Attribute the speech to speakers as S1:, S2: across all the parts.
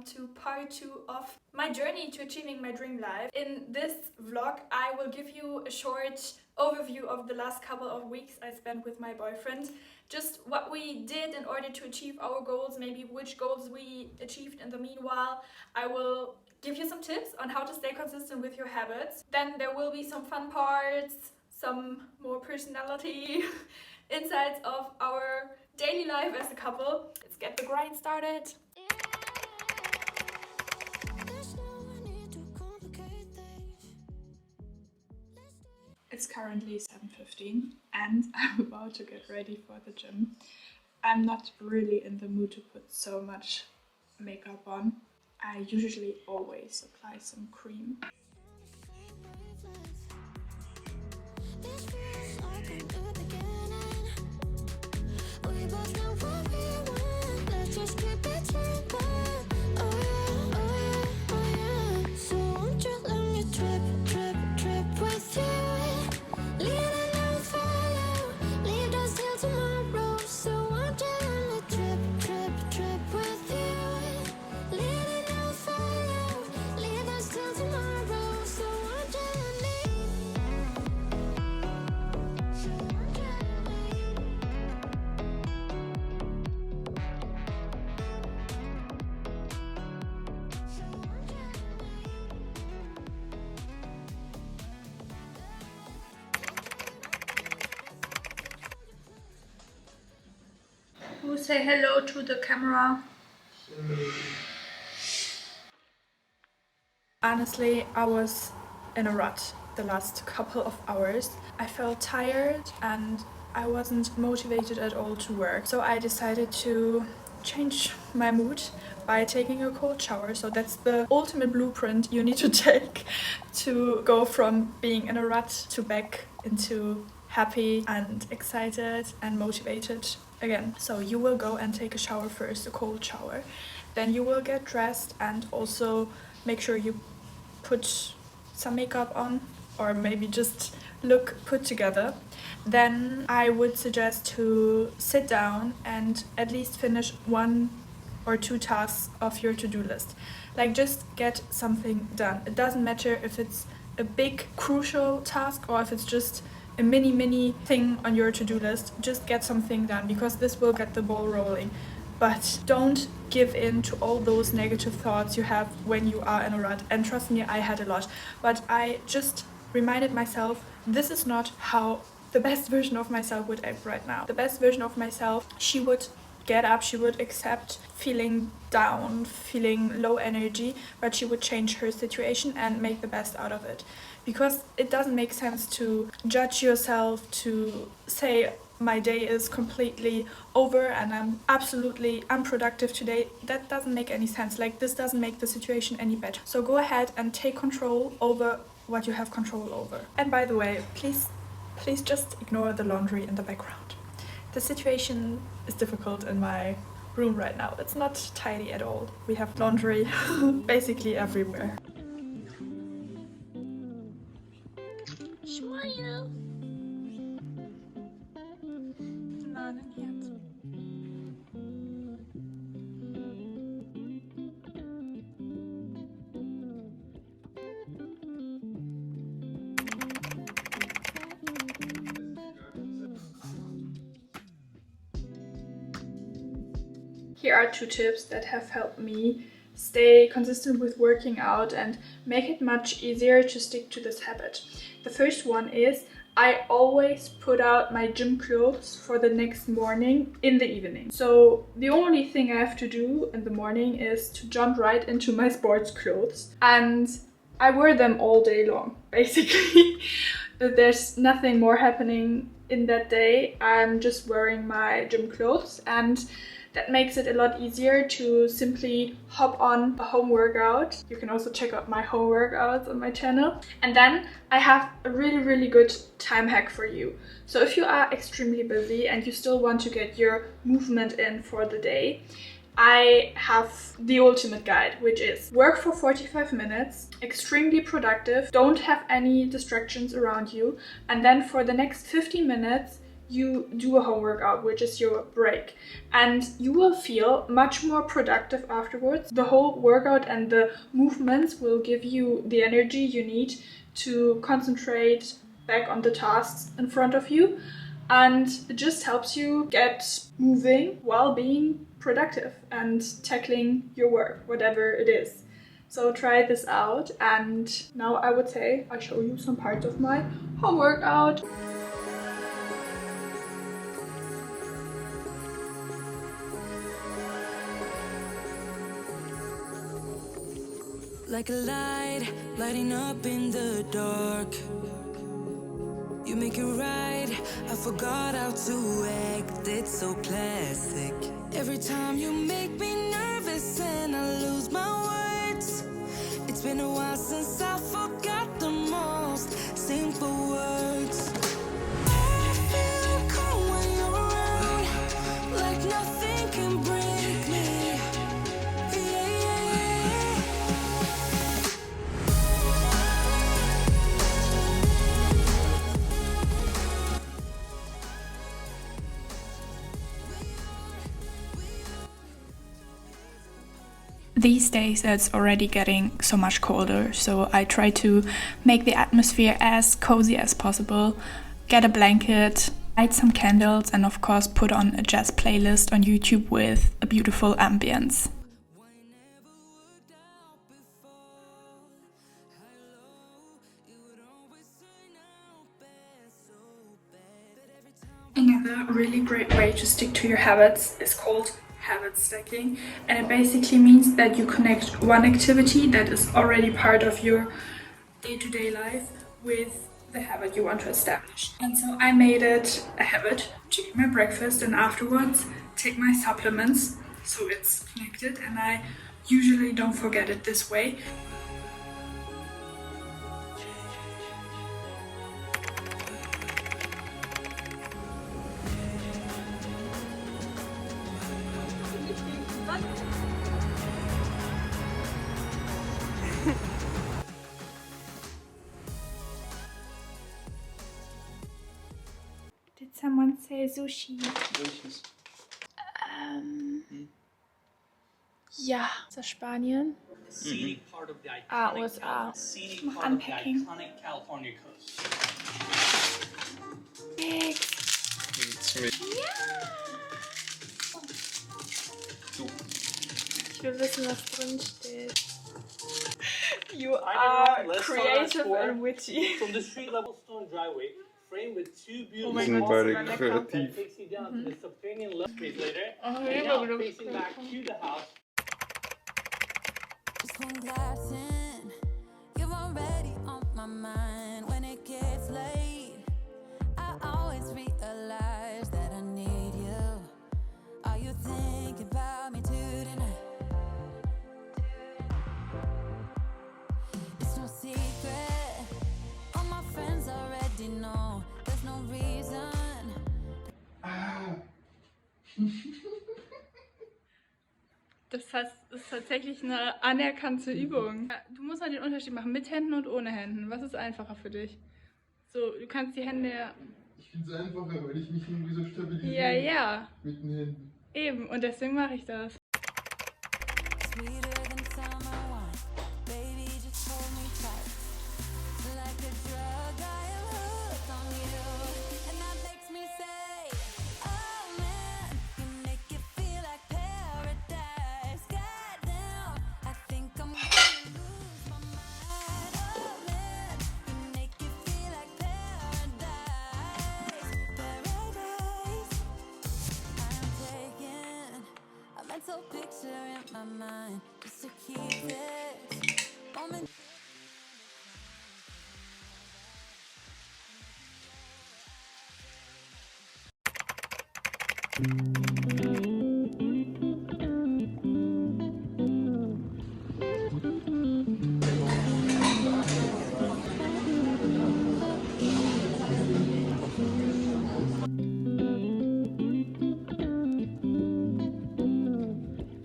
S1: to part 2 of my journey to achieving my dream life. In this vlog, I will give you a short overview of the last couple of weeks I spent with my boyfriend. Just what we did in order to achieve our goals, maybe which goals we achieved in the meanwhile. I will give you some tips on how to stay consistent with your habits. Then there will be some fun parts, some more personality insights of our daily life as a couple. Let's get the grind started. It's currently 7:15 and I'm about to get ready for the gym. I'm not really in the mood to put so much makeup on. I usually always apply some cream. Who say hello to the camera? Honestly, I was in a rut the last couple of hours. I felt tired and I wasn't motivated at all to work. So I decided to change my mood by taking a cold shower. So that's the ultimate blueprint you need to take to go from being in a rut to back into happy and excited and motivated again. So you will go and take a shower first, a cold shower. Then you will get dressed and also make sure you put some makeup on or maybe just look put together. Then I would suggest to sit down and at least finish 1 or 2 tasks of your to-do list. Like just get something done. It doesn't matter if it's a big crucial task or if it's just a mini thing on your to-do list. Just get something done because this will get the ball rolling. But don't give in to all those negative thoughts you have when you are in a rut. And trust me, I had a lot. But I just reminded myself, this is not how the best version of myself would act right now. The best version of myself, she would get up, she would accept feeling down, feeling low energy, but she would change her situation and make the best out of it. Because it doesn't make sense to judge yourself, to say my day is completely over and I'm absolutely unproductive today. That doesn't make any sense. Like, this doesn't make the situation any better. So go ahead and take control over what you have control over. And by the way, please just ignore the laundry in the background. The situation is difficult in my room right now. It's not tidy at all. We have laundry basically everywhere. Smile. Nein, jetzt. Here are 2 tips that have helped me stay consistent with working out and make it much easier to stick to this habit. The first one is I always put out my gym clothes for the next morning in the evening. So the only thing I have to do in the morning is to jump right into my sports clothes. And I wear them all day long, basically. There's nothing more happening in that day. I'm just wearing my gym clothes and that makes it a lot easier to simply hop on a home workout. You can also check out my home workouts on my channel. And then I have a really good time hack for you. So if you are extremely busy and you still want to get your movement in for the day, I have the ultimate guide, which is work for 45 minutes, extremely productive, don't have any distractions around you, and then for the next 15 minutes, you do a home workout, which is your break, and you will feel much more productive afterwards. The whole workout and the movements will give you the energy you need to concentrate back on the tasks in front of you, and it just helps you get moving while being productive and tackling your work, whatever it is. So try this out, and now I would say I'll show you some parts of my home workout.
S2: Like a light, lighting up in the dark. You make it right, I forgot how to act. It's so classic. Every time you make me nervous and I lose my words. It's been a while since I forgot the most simple words. I feel calm when you're around, like nothing can break me. Yeah, yeah, yeah.
S1: These days it's already getting so much colder, so I try to make the atmosphere as cozy as possible, get a blanket, light some candles, and of course put on a jazz playlist on YouTube with a beautiful ambience. Another really great way to stick to your habits is called habit stacking, and it basically means that you connect one activity that is already part of your day-to-day life with the habit you want to establish. And so I made it a habit to eat my breakfast and afterwards take my supplements, so it's connected, and I usually don't forget it this way. Did someone say sushi?
S3: Welches?
S1: Ja, ist das Spanien?
S3: Scenic part of the iconic,
S1: USA.
S3: scenic
S1: Mach
S3: part of the
S1: unpacking.
S3: iconic California coast. So.
S1: Ich will wissen, was drin steht. You
S3: I
S1: are
S3: know, let's
S1: creative
S3: start our
S1: and witty.
S3: From the street level stone driveway, framed with two beautiful
S1: my
S4: God,
S3: walls
S4: das ist kreativ.
S3: that takes you down to the subterranean love street later.
S1: Oh,
S3: And
S1: yeah,
S3: now
S1: but
S3: facing back to the house.
S2: Just one glass in, you're already on my mind. When it gets late, I always realize that I need you. Are you thinking about me tonight? It's no secret, all my friends already know. There's no reason.
S1: Das ist tatsächlich eine anerkannte Übung. Du musst halt den Unterschied machen mit Händen und ohne Händen. Was ist einfacher für dich? So, du kannst die Hände...
S4: Ich finde es einfacher, weil ich mich irgendwie so stabilisiere.
S1: Ja, ja.
S4: Mit den Händen.
S1: Eben, und deswegen mache ich das.
S2: Sweeter than summer wine, baby, just hold me tight. Like a drug, I am hooked on you, and that makes me say, oh man, you make it feel like paradise. Goddamn, I think I'm gonna lose my mind. Oh man, you make it feel like paradise. Paradise. I'm taking a mental picture in my mind just to keep this moment.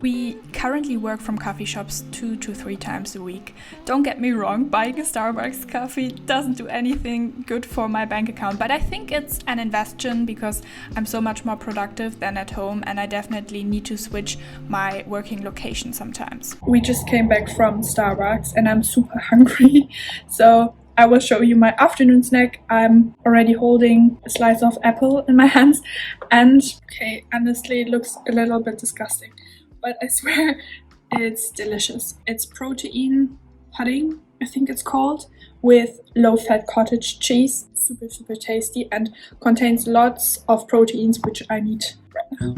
S1: We currently work from coffee shops 2 to 3 times a week. Don't get me wrong, buying a Starbucks coffee doesn't do anything good for my bank account, but I think it's an investment because I'm so much more productive than at home, and I definitely need to switch my working location sometimes. We just came back from Starbucks and I'm super hungry, so I will show you my afternoon snack. I'm already holding a slice of apple in my hands, and okay, honestly it looks a little bit disgusting, but I swear it's delicious. It's protein pudding, I think it's called, with low-fat cottage cheese. Super, super tasty and contains lots of proteins, which I need right now.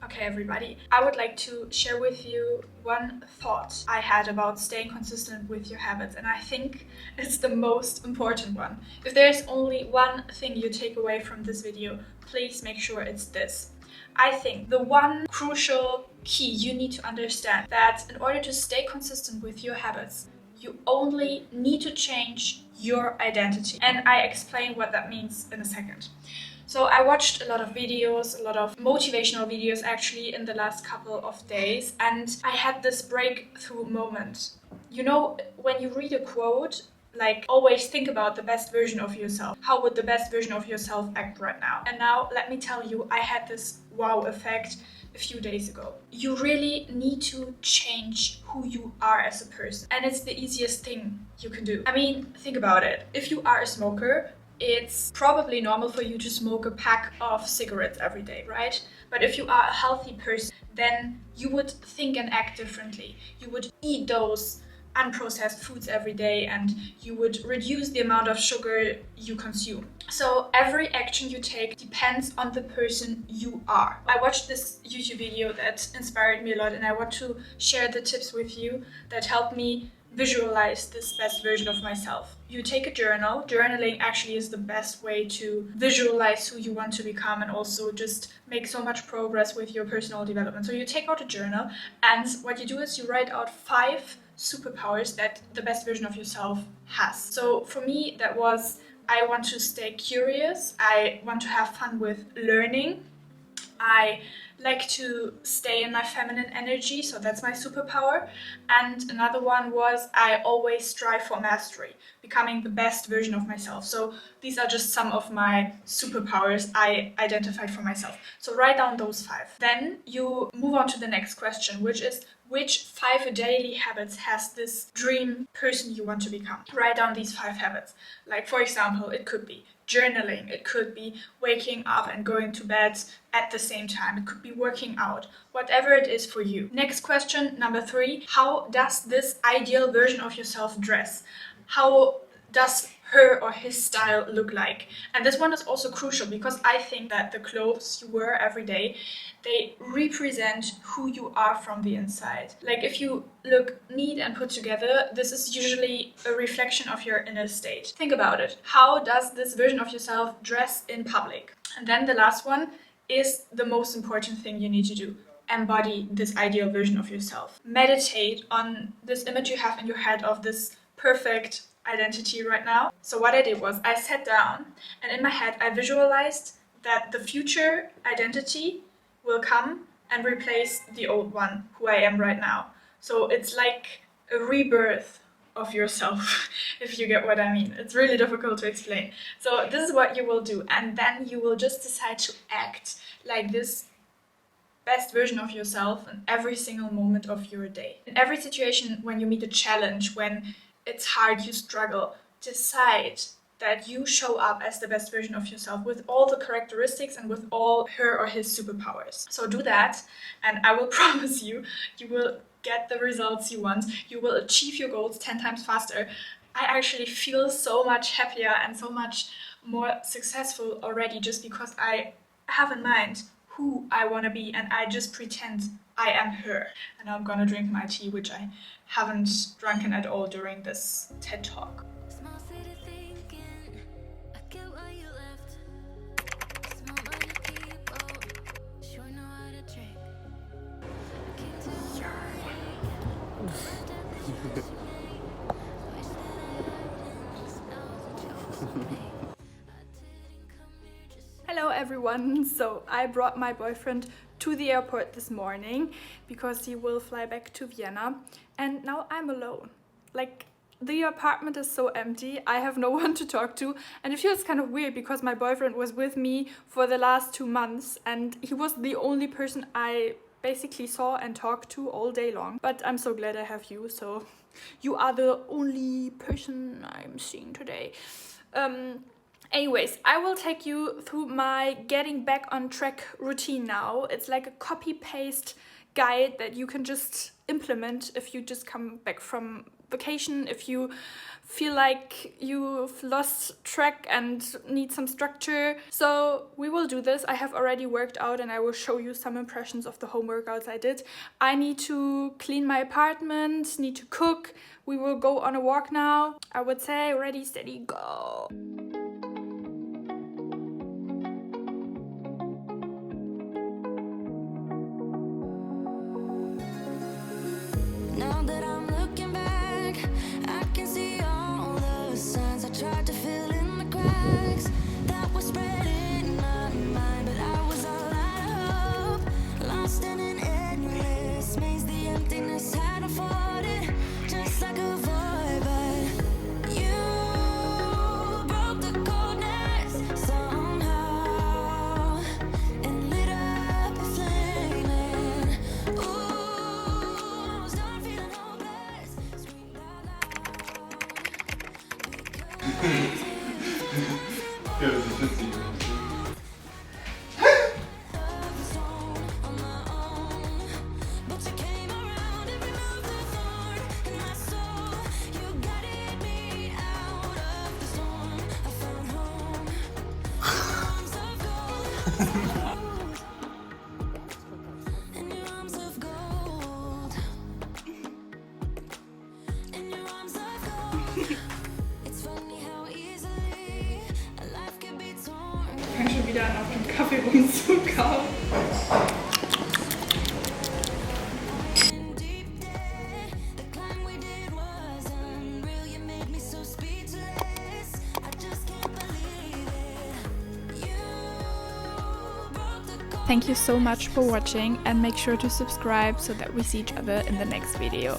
S1: Okay, everybody, I would like to share with you one thought I had about staying consistent with your habits, and I think it's the most important one. If there's only one thing you take away from this video, please make sure it's this. I think the one crucial key you need to understand that in order to stay consistent with your habits, you only need to change your identity. And I explain what that means in a second. So I watched a lot of videos, a lot of motivational videos actually in the last couple of days, and I had this breakthrough moment. You know, when you read a quote, like, always think about the best version of yourself. How would the best version of yourself act right now? And now, let me tell you, I had this wow effect a few days ago. You really need to change who you are as a person. And it's the easiest thing you can do. I mean, think about it. If you are a smoker, it's probably normal for you to smoke a pack of cigarettes every day, right? But if you are a healthy person, then you would think and act differently. You would eat those unprocessed foods every day, and you would reduce the amount of sugar you consume. So every action you take depends on the person you are. I watched this YouTube video that inspired me a lot, and I want to share the tips with you that helped me visualize this best version of myself. You take a journal. Journaling actually is the best way to visualize who you want to become and also just make so much progress with your personal development. So you take out a journal, and what you do is you write out 5 superpowers that the best version of yourself has. So for me, that was, I want to stay curious. I want to have fun with learning. I like to stay in my feminine energy, so that's my superpower. And another one was I always strive for mastery, becoming the best version of myself. So these are just some of my superpowers I identified for myself. So write down those 5. Then you move on to the next question, which is, which 5 daily habits has this dream person you want to become? Write down these 5 habits. Like, for example, it could be journaling, it could be waking up and going to bed at the same time, it could be working out, whatever it is for you. Next question, number 3, how does this ideal version of yourself dress? How does her or his style look like? And this one is also crucial because I think that the clothes you wear every day, they represent who you are from the inside. Like, if you look neat and put together, this is usually a reflection of your inner state. Think about it. How does this version of yourself dress in public? And then the last one is the most important thing you need to do. Embody this ideal version of yourself. Meditate on this image you have in your head of this perfect identity right now. So what I did was I sat down, and in my head I visualized that the future identity will come and replace the old one, who I am right now. So it's like a rebirth of yourself, if you get what I mean. It's really difficult to explain. So this is what you will do, and then you will just decide to act like this best version of yourself in every single moment of your day. In every situation, when you meet a challenge, when it's hard, you struggle, decide that you show up as the best version of yourself with all the characteristics and with all her or his superpowers. So do that, and I will promise you, you will get the results you want. You will achieve your goals 10 times faster. I actually feel so much happier and so much more successful already just because I have in mind who I want to be, and I just pretend I am her. And now I'm gonna drink my tea, which I haven't drunken at all during this TED Talk.
S2: Small city thinking, I get why you left. Small minded people, sure know how to drink. Came to the party, left at the wish that I hadn't.
S1: Hello everyone! So I brought my boyfriend to the airport this morning because he will fly back to Vienna, and now I'm alone. Like, the apartment is so empty, I have no one to talk to, and it feels kind of weird because my boyfriend was with me for the last 2 months and he was the only person I basically saw and talked to all day long. But I'm so glad I have you, so you are the only person I'm seeing today. Anyways, I will take you through my getting back on track routine now. It's like a copy-paste guide that you can just implement if you just come back from vacation, if you feel like you've lost track and need some structure. So we will do this. I have already worked out and I will show you some impressions of the home workouts I did. I need to clean my apartment, need to cook. We will go on a walk now. I would say ready, steady, go.
S2: Now that I'm looking back, I can see all the signs I tried to fill in the cracks that were spreading my mind, but I was all out of hope, lost in an endless maze. The emptiness had afforded just like a void, but you broke the coldness somehow and lit up a flame. And ooh, I was done feeling hopeless, screamed out loud because
S4: Ja, das ist witzig.
S2: of the stone on my own. But you came around and removed the thorn in my soul. You guided me out of the storm. I found home in your arms of gold. In your arms of gold. It's funny how easily a life can be torn.
S1: Ich fange schon wieder an, auf dem Kaffee rumzukauen.
S2: Deep day, the climb we did was unreal. You made me so speechless. I just can't believe it. You broke the code.
S1: Thank you so much for watching and make sure to subscribe so that we see each other in the next video.